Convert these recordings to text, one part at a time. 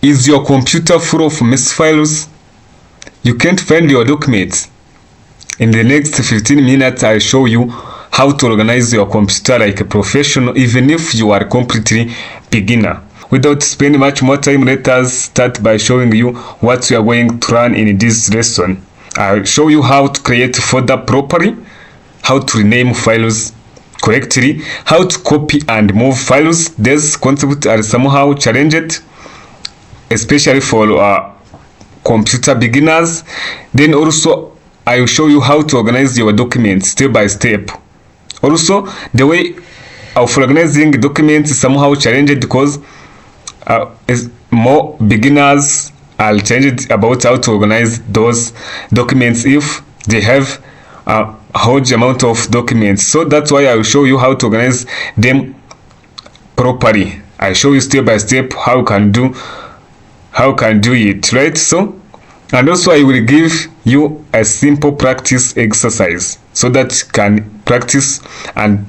Is your computer full of mess files? You can't find your documents? In the next 15 minutes, I'll show you how to organize your computer like a professional, even if you are completely beginner. Without spending much more time, let us start by showing you what we are going to run in this lesson. I'll show you how to create a folder properly, how to rename files correctly, how to copy and move files. These concepts are somehow challenged, especially for computer beginners. Then also I will show you how to organize your documents step by step. Also, the way of organizing documents is somehow challenged because more beginners are challenged about how to organize those documents if they have a huge amount of documents. So that's why I will show you how to organize them properly. I show you step by step how you can do it, right? So, and also I will give you a simple practice exercise so that you can practice and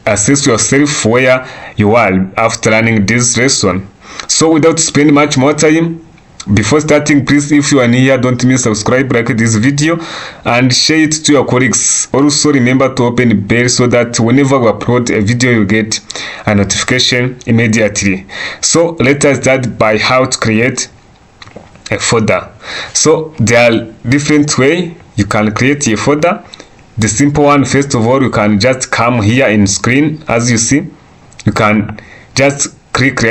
assess yourself where you are after learning this lesson. So without spending much more time, before starting, please, if you are new here, don't miss subscribe, like this video and share it to your colleagues. Also remember to open the bell so that whenever we upload a video you get a notification immediately. So let us start by how to create a folder. So there are different ways you can create a folder. The simple one, first of all, you can just come here in screen. As you see, you can just click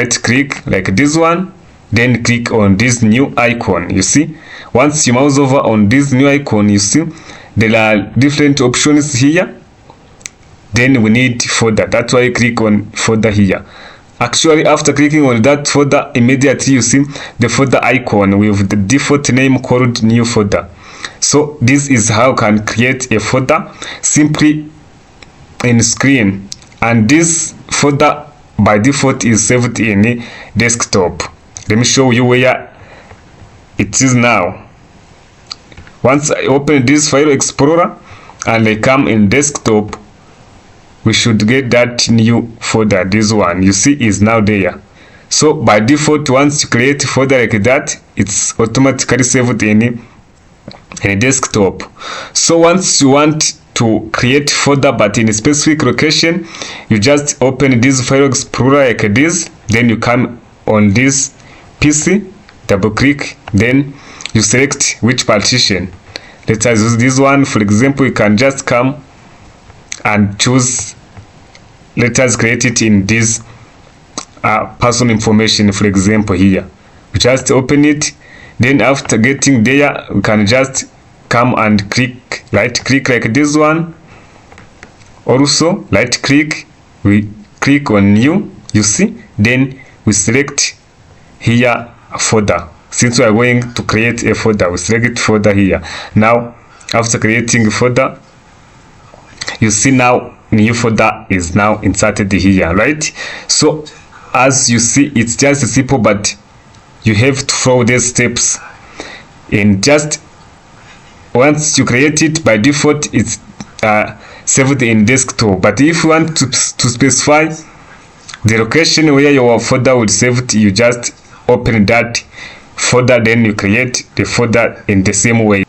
like this one, then click on this new icon. You see, once you mouse over on this new icon, you see there are different options here. Then we need folder. That's why I click on folder here. Actually, after clicking on that folder, immediately you see the folder icon with the default name called new folder. So this is how you can create a folder simply in screen, and this folder by default is saved in desktop. Let me show you where it is now. Once I open this file explorer and I come in desktop, we should get that new folder. This one you see is now there. So by default, once you create a folder like that, it's automatically saved in a desktop. So once you want to create folder but in a specific location, you just open this file explorer like this, then you come on this PC, double click, then you select which partition. Let us use this one. For example, you can just come and choose, let us create it in this personal information, for example. Here you just open it, then after getting there you can just come and right click like this one. Also right click, we click on new, you see, then we select here folder. Since we are going to create a folder, we select folder here. Now after creating a folder, you see now new folder is now inserted here, right? So as you see, it's just simple, but you have to follow these steps. And just once you create it, by default it's saved in desktop. But if you want to specify the location where your folder will save it, you just open that folder, then you create the folder in the same way.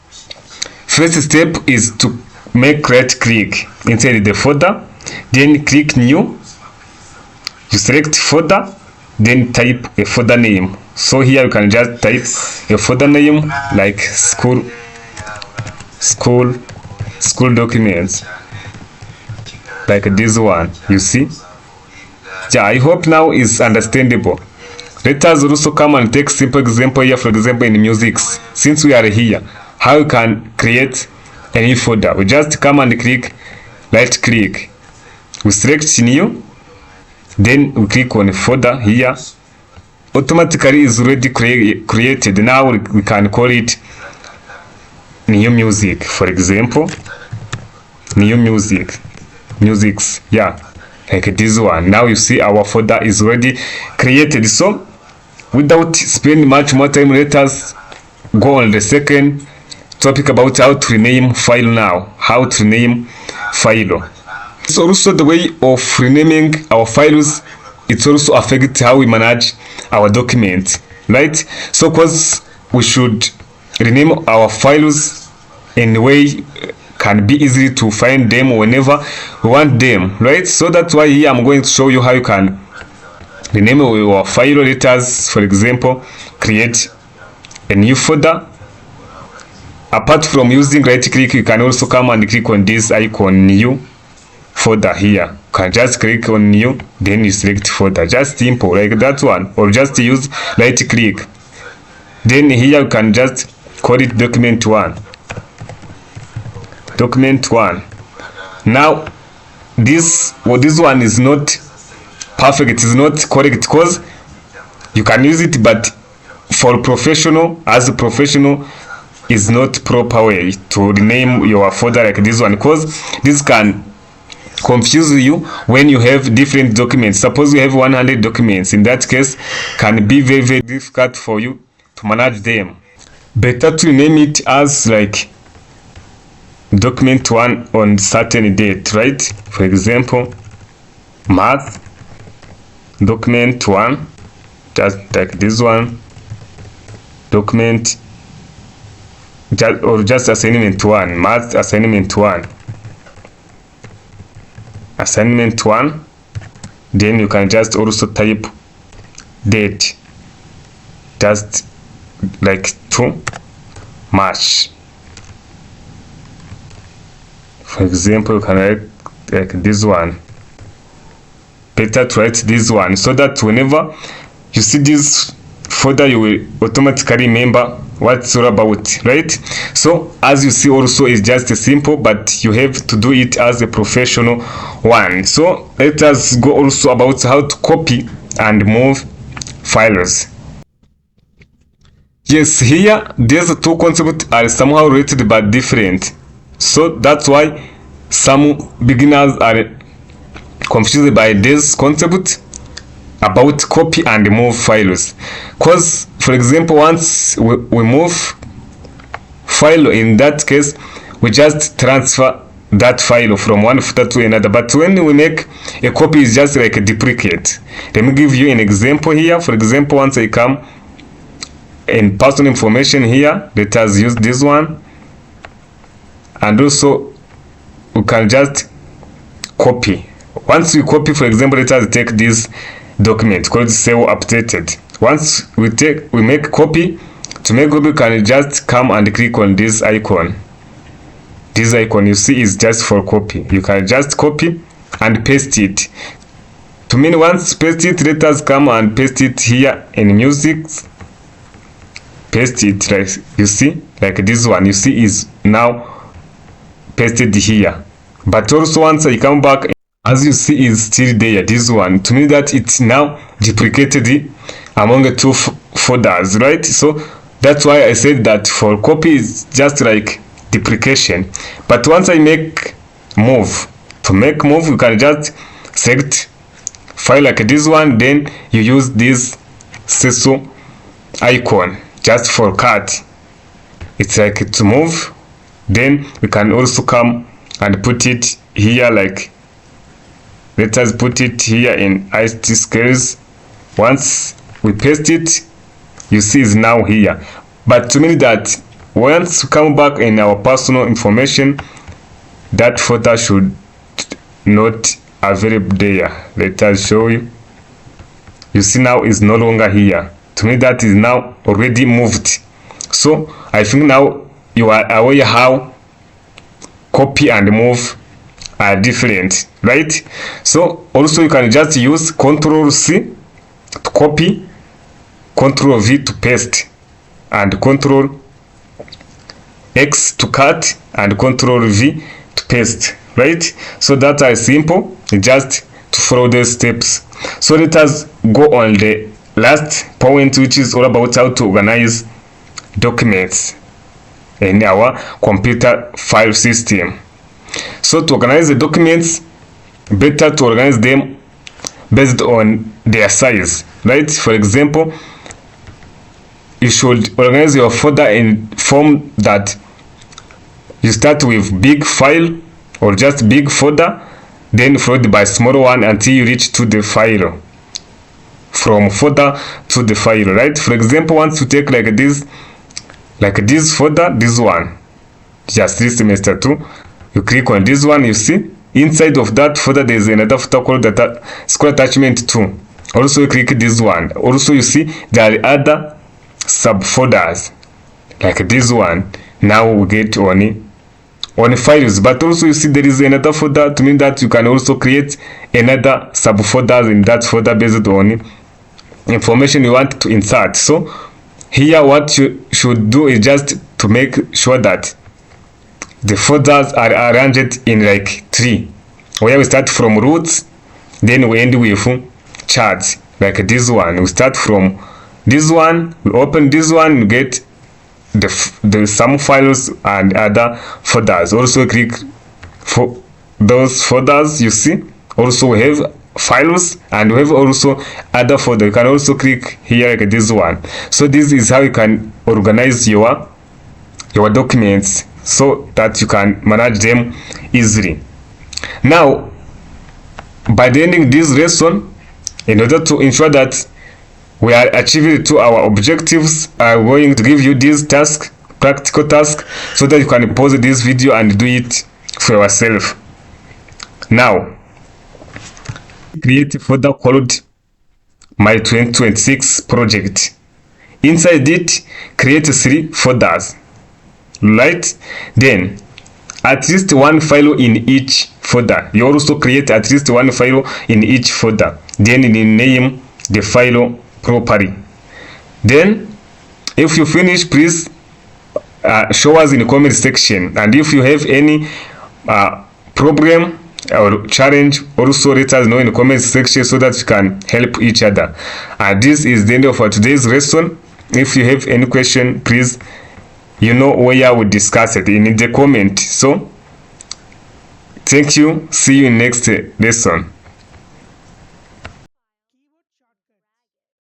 First step is to make right click inside the folder, then click new, you select folder, then type a folder name. So here you can just type a folder name like school documents, like this one, you see. Yeah, I hope now is understandable. Let us also come and take simple example here. For example, in music, since we are here, how you can create a new folder. We just come and right click, we select new, then we click on folder here. Automatically is already created. Now we can call it new music, for example. New musics, yeah, like this one. Now you see our folder is already created. So without spending much more time, let us go on the second topic about how to rename file now. How to rename file. So also the way of renaming our files it also affects how we manage our document, right? So because we should rename our files in a way can be easy to find them whenever we want them, right? So that's why here I'm going to show you how you can rename your file. Let us, for example, create a new folder. Apart from using right click, you can also come and click on this icon, new folder here. You can just click on new, then you select folder, just simple like that one, or just use right click. Then here you can just call it document 1. Document 1. Now this one is not perfect, it is not correct because you can use it, but for professional, as a professional, is not proper way to rename your folder like this one, because this can confuse you when you have different documents. Suppose you have 100 documents, in that case can be very, very difficult for you to manage them. Better to name it as like document 1 on certain date, right? For example, math document 1, just like this one, document or just assignment 1, math assignment 1, assignment 1. Then you can just also type date, just like 2 March. For example, you can write like this one. Better to write this one so that whenever you see this folder, you will automatically remember what it's all about, right? So as you see, also is just simple, but you have to do it as a professional one. So let us go also about how to copy and move files. Yes, here these two concepts are somehow related but different. So that's why some beginners are confused by this concept about copy and move files. Because, for example, once we move file, in that case, we just transfer that file from one folder to another. But when we make a copy, it's just like a duplicate. Let me give you an example here. For example, once I come in personal information here, let us use this one. And also, we can just copy. Once we copy, for example, let us take this document called save updated. Once we make copy, to make copy, you can just come and click on this icon. This icon you see is just for copy. You can just copy and paste it. To mean once paste it, let us come and paste it here in music. Paste it, like you see, like this one you see is now pasted here. But also once I come back, as you see is still there, this one, to mean that it's now duplicated among the two folders, right? So that's why I said that for copy is just like duplication. But once I make move, to make move, you can just select file like this one, then you use this CSO icon just for cut. It's like to move. Then we can also come and put it here, like let us put it here in IT skills. Once we paste it, you see it's now here. But to mean that once we come back in our personal information, that folder should not available there. Let us show you. You see now is no longer here. To me that is now already moved. So I think now you are aware how copy and move are different, right? So also you can just use Ctrl+C to copy, Ctrl+V to paste, and Ctrl+X to cut, and Ctrl+V to paste, right? So that is simple, just to follow those steps. So let us go on the last point, which is all about how to organize documents in our computer file system. So to organize the documents, better to organize them based on their size, right? For example, you should organize your folder in form that you start with big file or just big folder, then followed by small one until you reach to the file. from folder to the file, right? For example, once you take like this folder, this one, just this semester 2, you click on this one, you see inside of that folder there is another folder called data school attachment 2. Also you click this one. Also you see there are other subfolders like this one. Now we get on files, but also you see there is another folder, to mean that you can also create another subfolders in that folder based on information you want to insert. So here what you should do is just to make sure that the folders are arranged in like tree, where we start from roots, then we end with charts, like this one. We start from this one, we open this one, we get the some files and other folders. Also click for those folders, you see. Also we have files and we have also other folder. You can also click here like this one. So this is how you can organize your documents so that you can manage them easily. Now, by the ending this lesson, in order to ensure that we are achieving to our objectives, I'm going to give you this task, practical task, so that you can pause this video and do it for yourself. Now, create a folder called My 2026 Project. Inside it, create 3 folders, right? Then, at least one file in each folder. You also create at least one file in each folder. Then you name the file properly. Then, if you finish, please show us in the comment section. And if you have any problem or challenge, also let us know in the comment section so that we can help each other. And this is the end of today's lesson. If you have any question, please, you know where we discuss it in the comment. So thank you. See you in next lesson. Keyboard shortcuts: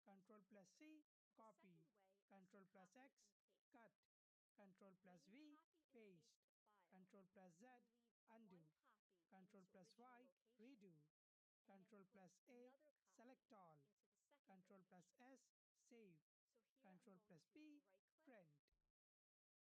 Control plus C, copy; Control plus X, cut; Control plus V, paste; Control plus Z, undo; Control plus Y, redo; Control plus A, select all; Control plus S, save; Control plus P, print.